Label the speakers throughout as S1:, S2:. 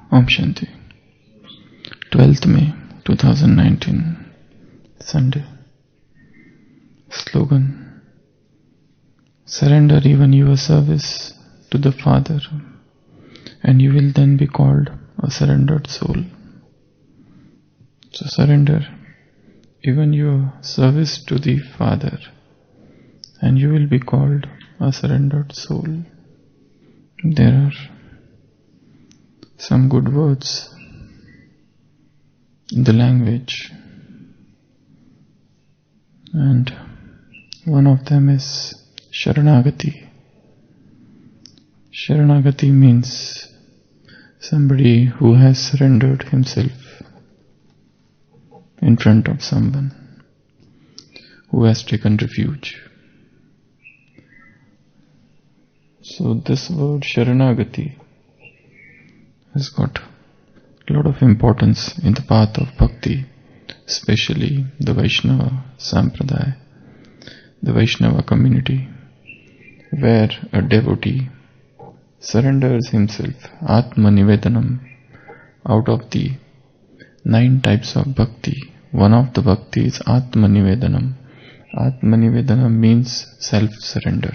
S1: Om Shanti. 12th May 2019, Sunday. Slogan: surrender even your service to the Father, and you will then be called a surrendered soul. So surrender even your service to the Father, and you will be called a surrendered soul. There are some good words in the language, and one of them is Sharanagati. Sharanagati means somebody who has surrendered himself in front of someone, who has taken refuge. So this word Sharanagati has got a lot of importance in the path of bhakti, especially the Vaishnava Sampradaya, the Vaishnava community, where a devotee surrenders himself, Atma Nivedanam. Out of the 9 types of bhakti, one of the bhakti is Atma Nivedanam. Atma Nivedanam means self-surrender.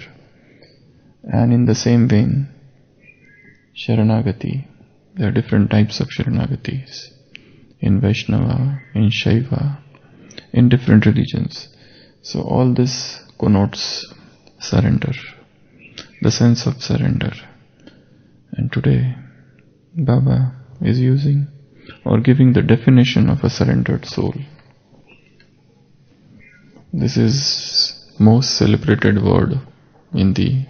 S1: And in the same vein, Sharanagati, there are different types of Sharanagatis in Vaishnava, in Shaiva, in different religions. So all this connotes surrender, the sense of surrender. And today, Baba is using or giving the definition of a surrendered soul. This is most celebrated word in the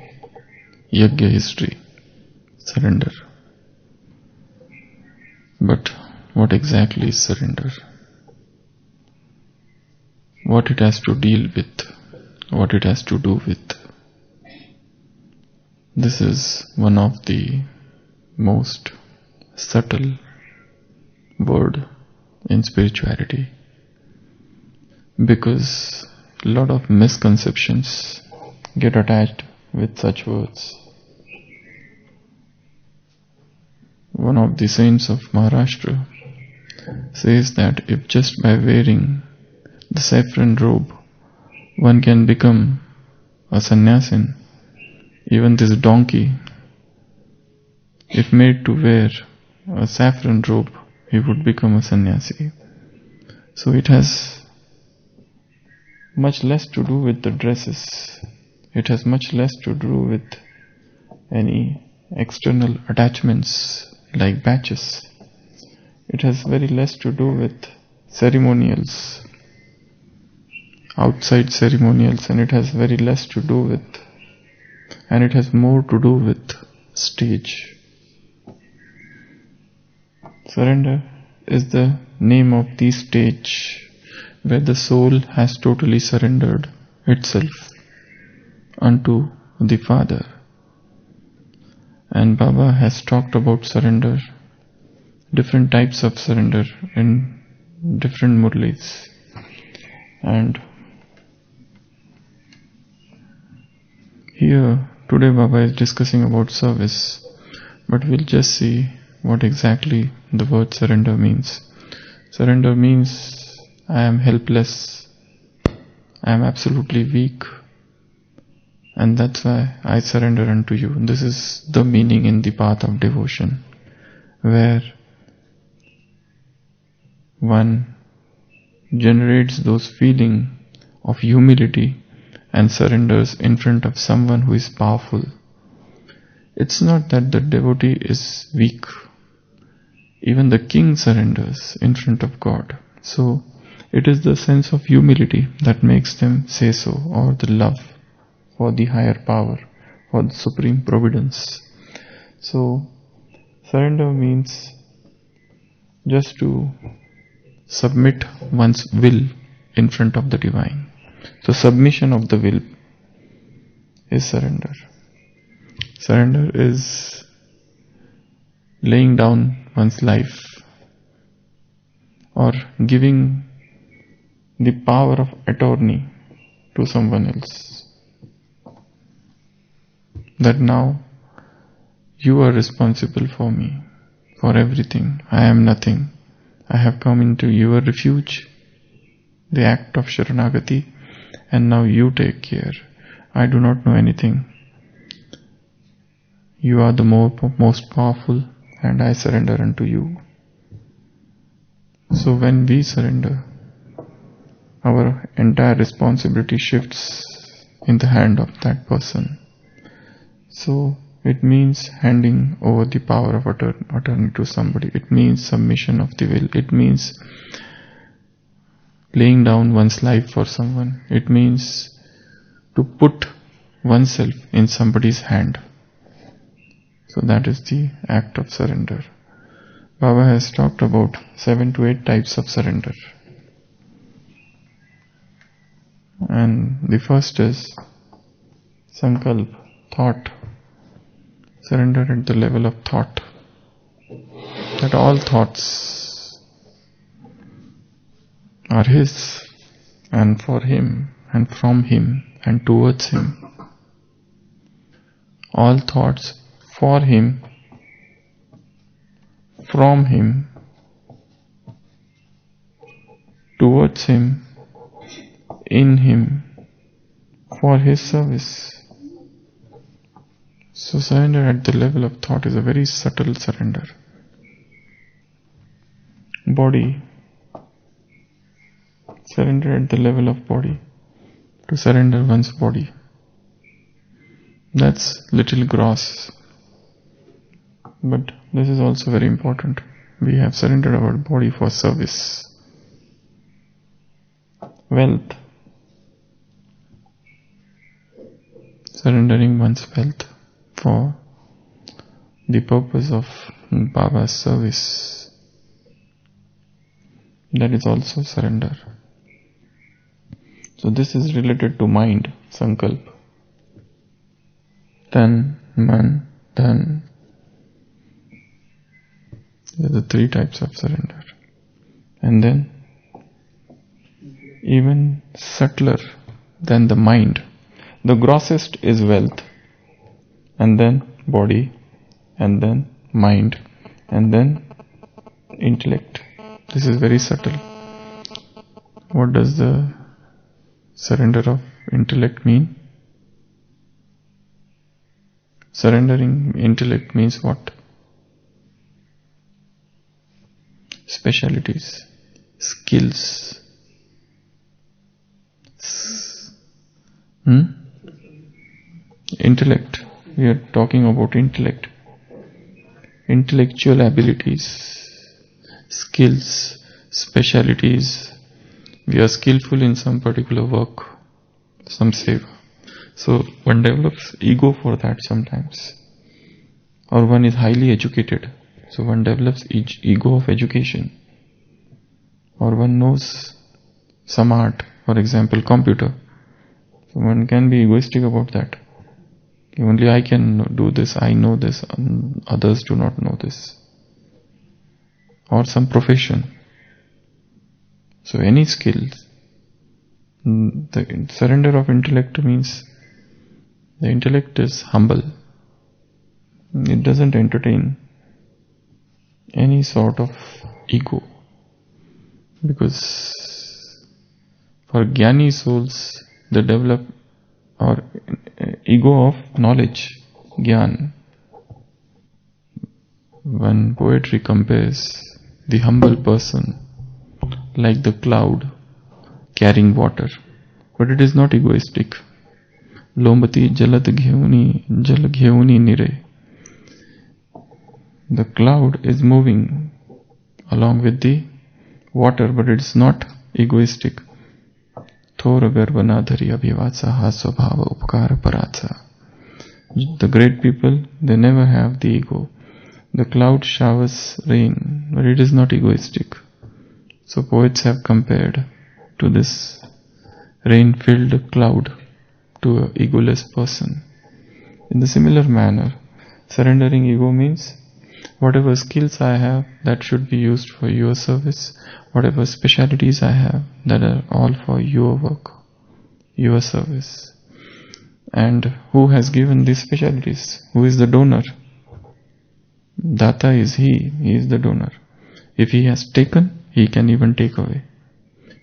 S1: Yajna history, surrender. But what exactly is surrender? What it has to deal with, what it has to do with. This is one of the most subtle word in spirituality, because a lot of misconceptions get attached with such words. One of the saints of Maharashtra says that if just by wearing the saffron robe one can become a sannyasin, even this donkey, if made to wear a saffron robe, he would become a sannyasi. So it has much less to do with the dresses. It has much less to do with any external attachments like badges. It has very less to do with ceremonials, outside ceremonials, and it has very less to do with, and it has more to do with stage. Surrender is the name of the stage where the soul has totally surrendered itself unto the Father. And Baba has talked about surrender, different types of surrender in different Murlis. And here today Baba is discussing about service, but we'll just see what exactly the word surrender means. Surrender means I am helpless, I am absolutely weak, and that's why I surrender unto you. This is the meaning in the path of devotion, where one generates those feeling of humility and surrenders in front of someone who is powerful. It's not that the devotee is weak. Even the king surrenders in front of God. So it is the sense of humility that makes them say so, or the love for the higher power, for the supreme providence. So surrender means just to submit one's will in front of the divine. So submission of the will is surrender. Surrender is laying down one's life, or giving the power of attorney to someone else. That now you are responsible for me, for everything. I am nothing. I have come into your refuge, the act of Sharanagati, and now you take care. I do not know anything. You are the most powerful, and I surrender unto you. So when we surrender, our entire responsibility shifts in the hand of that person. So it means handing over the power of attorney to somebody. It means submission of the will. It means laying down one's life for someone. It means to put oneself in somebody's hand. So that is the act of surrender. Baba has talked about 7 to 8 types of surrender. And the first is sankalp, thought. Surrender at the level of thought. That all thoughts are his, and for him, and from him, and towards him. All thoughts for him, from him, towards him, in him, for his service. So surrender at the level of thought is a very subtle surrender. Body. Surrender at the level of body. To surrender one's body. That's little gross. But this is also very important. We have surrendered our body for service. Wealth. Surrendering one's wealth for the purpose of Baba's service. That is also surrender. So this is related to mind, sankalp. Tan, man, dhan. These are the 3 types of surrender. And then, even subtler than the mind, the grossest is wealth, and then body, and then mind, and then intellect. This is very subtle. What does the surrender of intellect mean? Surrendering intellect means what? Specialities, skills. Intellect. We are talking about intellect. Intellectual abilities, skills, specialities. We are skillful in some particular work, some seva. So one develops ego for that sometimes. Or one is highly educated. So one develops ego of education. Or one knows some art, for example computer. So one can be egoistic about that. Only I can do this, I know this, and others do not know this. Or some profession. So any skills. The surrender of intellect means the intellect is humble. It doesn't entertain any sort of ego. Because for Jnani souls, they develop or ego of knowledge, Gyan. When poetry compares the humble person like the cloud carrying water, but it is not egoistic. Lombati jalat gheuni jal gheuni nire. The cloud is moving along with the water, but it is not egoistic. Thor garvanadhari abhivasa hasvabhava upkara paratsa. The great people, they never have the ego. The cloud showers rain, but it is not egoistic. So poets have compared to this rain-filled cloud to an egoless person. In the similar manner, surrendering ego means whatever skills I have, that should be used for your service. Whatever specialities I have, that are all for your work, your service. And who has given these specialities? Who is the donor? Data is He is the donor. If He has taken, He can even take away.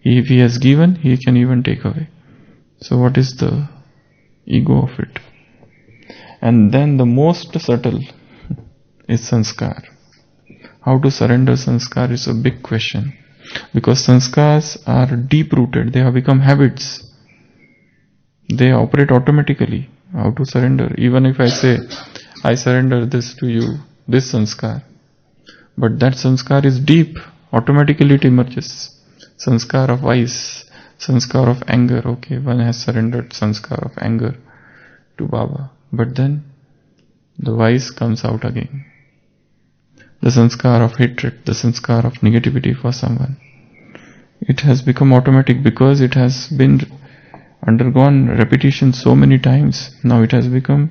S1: If He has given, He can even take away. So what is the ego of it? And then the most subtle is sanskar. How to surrender sanskar is a big question. Because sanskars are deep rooted, they have become habits. They operate automatically. How to surrender? Even if I say, I surrender this to you, this sanskar. But that sanskar is deep, automatically it emerges. Sanskar of vice, sanskar of anger. Okay, one has surrendered sanskar of anger to Baba. But then the vice comes out again. The sanskar of hatred, the sanskar of negativity for someone. It has become automatic because it has been undergone repetition so many times. Now it has become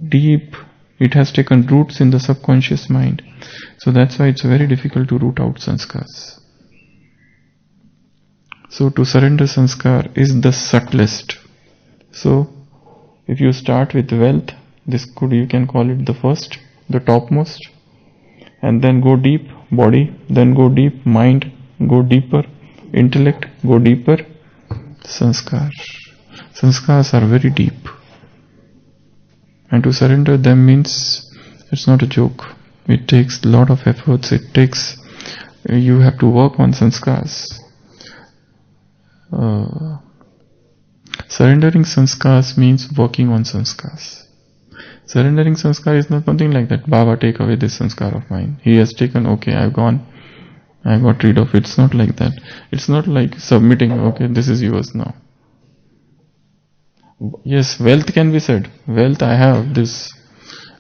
S1: deep. It has taken roots in the subconscious mind. So that's why it's very difficult to root out sanskars. So to surrender sanskar is the subtlest. So if you start with wealth, you can call it the first, the topmost, and then go deep, body, then go deep, mind, go deeper, intellect, go deeper, sanskar. Sanskars are very deep. And to surrender them means it's not a joke. It takes a lot of efforts. You have to work on sanskars. Surrendering sanskars means working on sanskars. Surrendering sanskar is not something like that. Baba, take away this sanskar of mine. He has taken, okay, I've gone. I got rid of it. It's not like that. It's not like submitting, okay, this is yours now. Yes, wealth can be said. Wealth, I have this.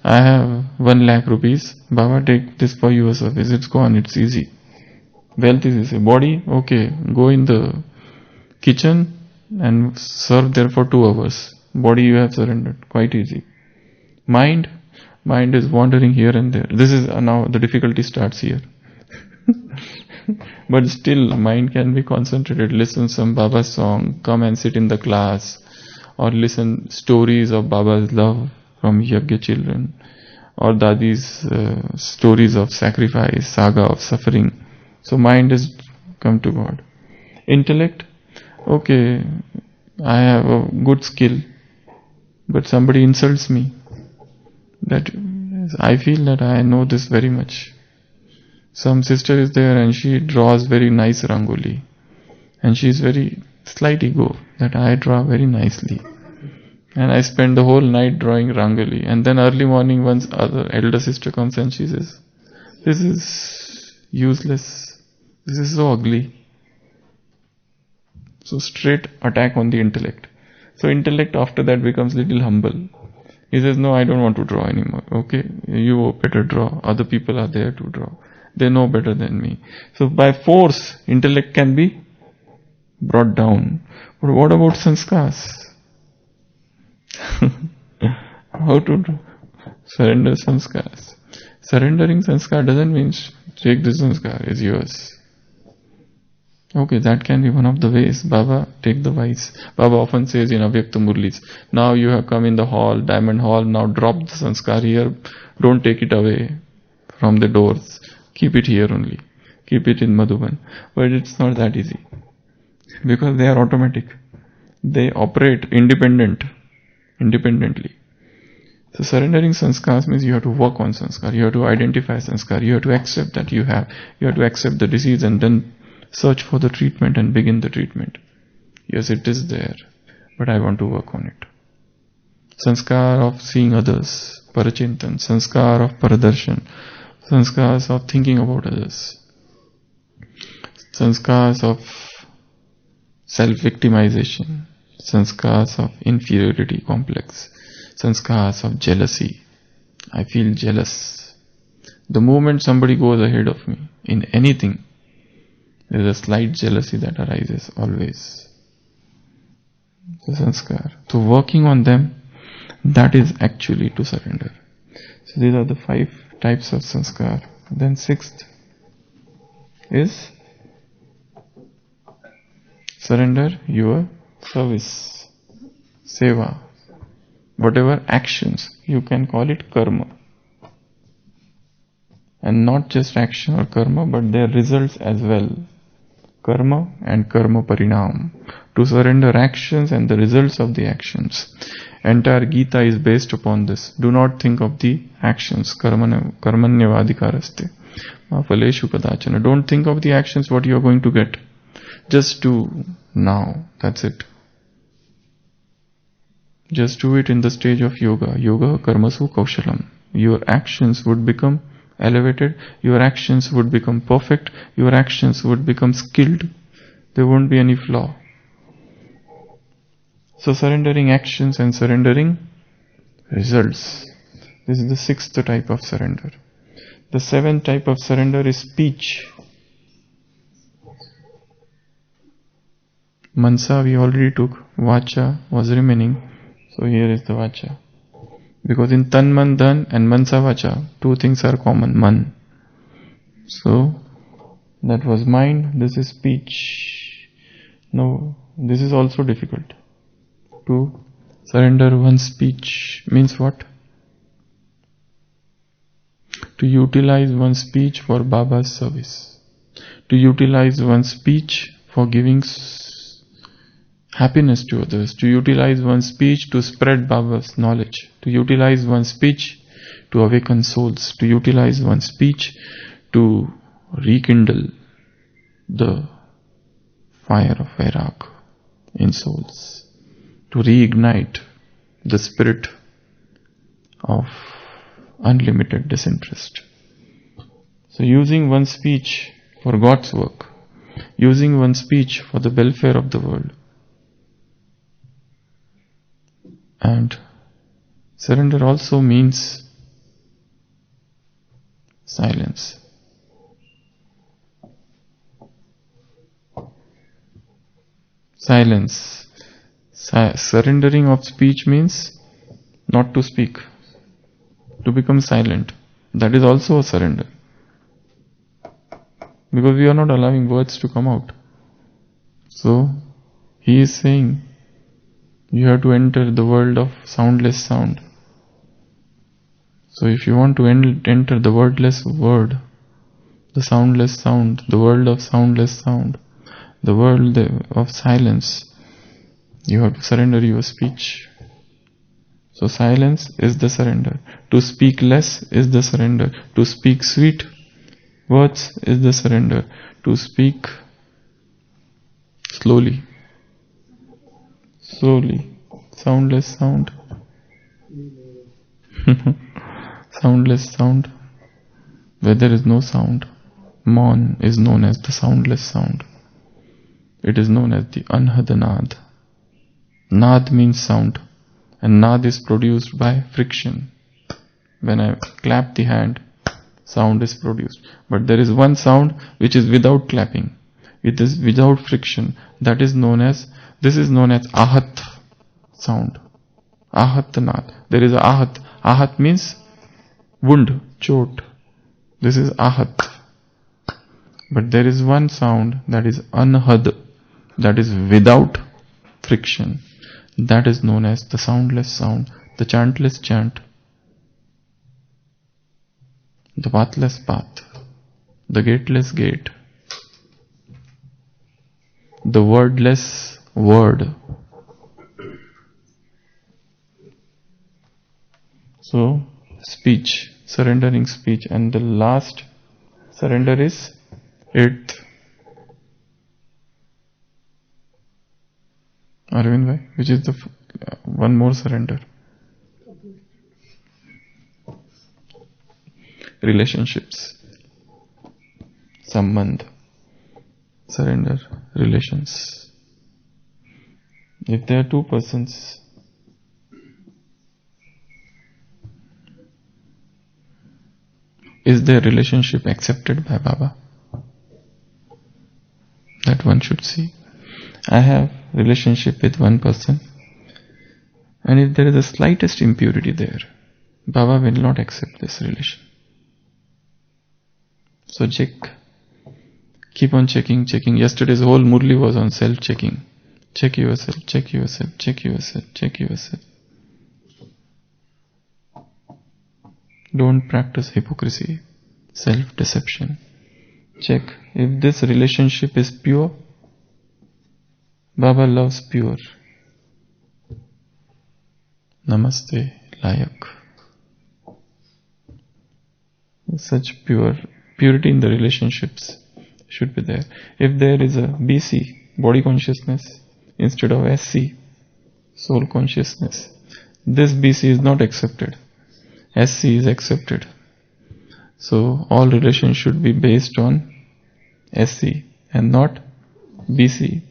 S1: I have 1 lakh rupees. Baba, take this for your service. It's gone. It's easy. Wealth is easy. Body, okay, go in the kitchen and serve there for 2 hours. Body you have surrendered. Quite easy. Mind is wandering here and there. This is now the difficulty starts here. But still, mind can be concentrated. Listen some Baba's song. Come and sit in the class. Or listen stories of Baba's love from Yagya children, or Dadi's stories of sacrifice, saga of suffering. So mind is come to God. Intellect, okay, I have a good skill, but somebody insults me. That I feel that I know this very much. Some sister is there and she draws very nice rangoli, and she is very slight ego that I draw very nicely. And I spend the whole night drawing rangoli. And then early morning, once other elder sister comes and she says, this is useless. This is so ugly. So straight attack on the intellect. So intellect after that becomes little humble. He says, no, I don't want to draw anymore. Okay, you better draw. Other people are there to draw. They know better than me. So by force, intellect can be brought down. But what about sanskars? How to surrender sanskars? Surrendering sanskar doesn't mean take this sanskar, it's yours. Okay, that can be one of the ways. Baba, take the vice. Baba often says in Avyakta Murlis, now you have come in the hall, diamond hall, now drop the sanskar here. Don't take it away from the doors. Keep it here only. Keep it in Madhuban. But it's not that easy. Because they are automatic. They operate independently. So surrendering sanskars means you have to work on sanskar. You have to identify sanskar. You have to accept that you have. You have to accept the disease and then search for the treatment and begin the treatment. Yes, it is there, but I want to work on it. Sanskar of seeing others, parachintan. Sanskar of paradarshan. Sanskars of thinking about others. Sanskars of self-victimization. Sanskars of inferiority complex. Sanskars of jealousy. I feel jealous. The moment somebody goes ahead of me in anything, there is a slight jealousy that arises always. The sanskar. So working on them, that is actually to surrender. So these are the 5 types of sanskar. Then 6th is surrender your service, seva, whatever actions, you can call it karma. And not just action or karma, but their results as well. Karma and karma parinam. To surrender actions and the results of the actions. Entire Gita is based upon this. Do not think of the actions. Karmanyavadikaraste. Faleshu kadachana. Don't think of the actions, what you are going to get. Just do now. That's it. Just do it in the stage of yoga. Yoga karmasu kaushalam. Your actions would become elevated. Your actions would become perfect. Your actions would become skilled. There won't be any flaw. So surrendering actions and surrendering results. This is the 6th type of surrender. The 7th type of surrender is speech. Mansa we already took. Vacha was remaining. So here is the Vacha. Because in Tan Man Dhan and Mansa Vacha, 2 things are common. Man. So that was mind. This is speech. Now this is also difficult. To surrender one's speech means what? To utilize one's speech for Baba's service. To utilize one's speech for giving happiness to others. To utilize one's speech to spread Baba's knowledge. To utilize one's speech to awaken souls. To utilize one's speech to rekindle the fire of Vairag in souls. To reignite the spirit of unlimited disinterest. So using one's speech for God's work, using one's speech for the welfare of the world. And surrender also means silence. Silence. Surrendering of speech means not to speak, to become silent. That is also a surrender. Because we are not allowing words to come out. So, he is saying, you have to enter the world of soundless sound. So if you want to enter the wordless word, the soundless sound, the world of soundless sound, the world of silence, you have to surrender your speech. So silence is the surrender. To speak less is the surrender. To speak sweet words is the surrender. To speak slowly, soundless sound. Soundless sound. Where there is no sound, Maun is known as the soundless sound. It is known as the Anhadanad. Nad means sound, and Nad is produced by friction. When I clap the hand, sound is produced. But there is one sound which is without clapping. It is without friction. This is known as Ahat sound. Ahat Nad. There is Ahat. Ahat means wound, chot. This is Ahat. But there is one sound that is Anhad, that is without friction. That is known as the soundless sound, the chantless chant, the pathless path, the gateless gate, the wordless word. So, speech, surrendering speech, and the last surrender is 8th. Arvind Bhai, which is the one more surrender. Relationships. Sambandh. Surrender. Relations. If there are 2 persons, is their relationship accepted by Baba? That one should see. I have relationship with one person, and if there is the slightest impurity there, Baba will not accept this relation. So check. Keep on checking. Yesterday's whole Murli was on self-checking. Check yourself. Don't practice hypocrisy. self-deception. Check if this relationship is pure. Baba loves pure. Namaste, Layak. Such purity in the relationships should be there. If there is a BC, body consciousness, instead of SC, soul consciousness, this BC is not accepted. SC is accepted. So all relations should be based on SC and not BC.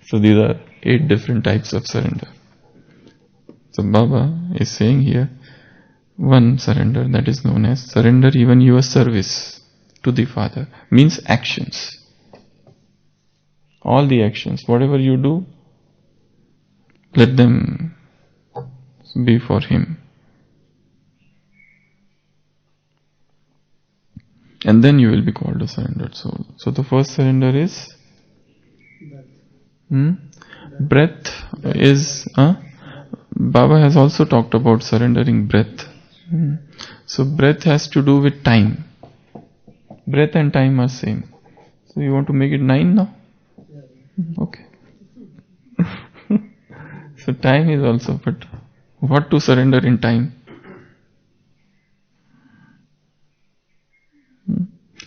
S1: So these are 8 different types of surrender. So Baba is saying here, one surrender, that is known as surrender even your service to the Father, means actions. All the actions, whatever you do, let them be for Him. And then you will be called a surrendered soul. So the first surrender is breath is Baba has also talked about surrendering breath. So breath has to do with time. Breath and time are same. So you want to make it 9 now? Okay. So time is also, but what to surrender in time?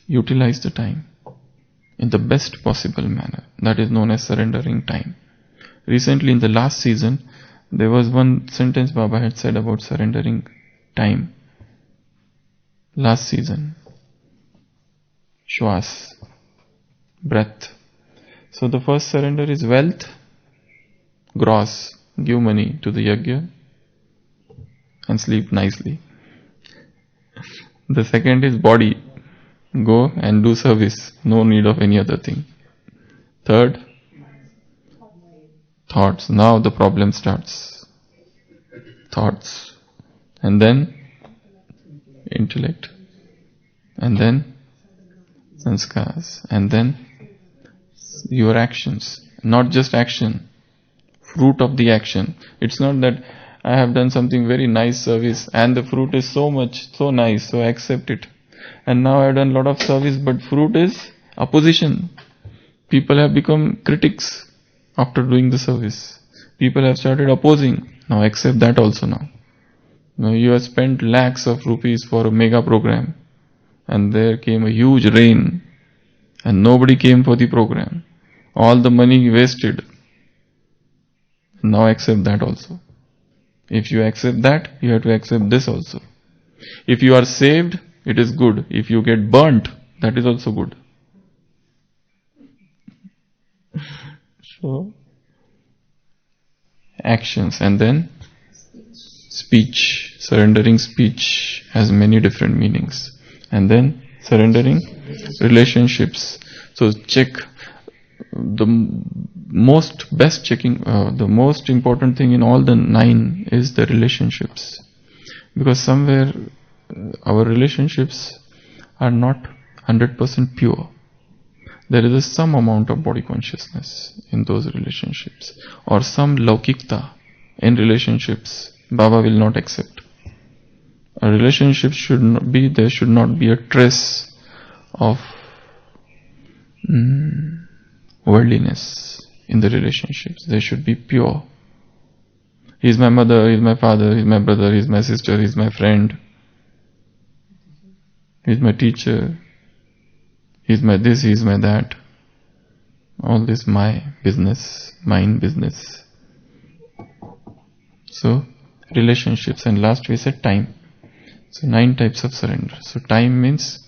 S1: Utilize the time in the best possible manner. That is known as surrendering time. Recently in the last season, there was one sentence Baba had said about surrendering time. Last season. Shwas. Breath. So the first surrender is wealth. Gross. Give money to the yajna and sleep nicely. The second is body. Go and do service. No need of any other thing. Third, thoughts. Now the problem starts. Thoughts. And then intellect. And then sanskars. And then your actions. Not just action. Fruit of the action. It's not that I have done something very nice service and the fruit is so nice, so I accept it. And now I have done a lot of service, but fruit is opposition. People have become critics after doing the service. People have started opposing. Now accept that also now. Now you have spent lakhs of rupees for a mega program and there came a huge rain and nobody came for the program. All the money wasted. Now accept that also. If you accept that, you have to accept this also. If you are saved, it is good. If you get burnt, that is also good. So, actions and then speech. Surrendering speech has many different meanings. And then surrendering relationships. So check the most important thing in all the 9 is the relationships. Because somewhere our relationships are not 100% pure. There is some amount of body consciousness in those relationships, or some laukikta in relationships Baba will not accept. A relationship there should not be a trace of worldliness in the relationships. They should be pure. He is my mother, he is my father, he is my brother, he is my sister, he is my friend. He is my teacher, he is my this, he is my that. All this my business, mine business. So, relationships, and last we said time. So 9 types of surrender. So time means,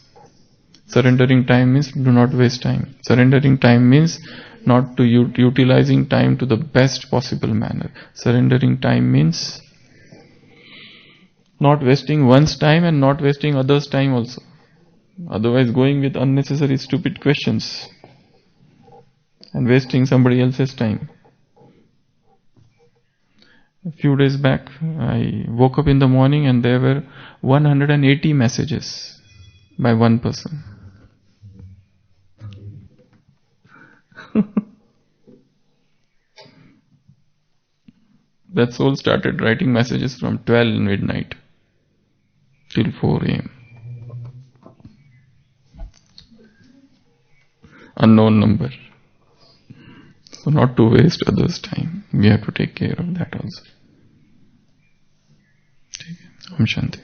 S1: surrendering time means do not waste time. Surrendering time means not to utilizing time to the best possible manner. Surrendering time means not wasting one's time and not wasting others' time also. Otherwise going with unnecessary stupid questions and wasting somebody else's time. A few days back, I woke up in the morning and there were 180 messages by one person. That soul started writing messages from 12 midnight. till 4 a.m. Unknown number. So not to waste others' time. We have to take care of that also. Om Shanti.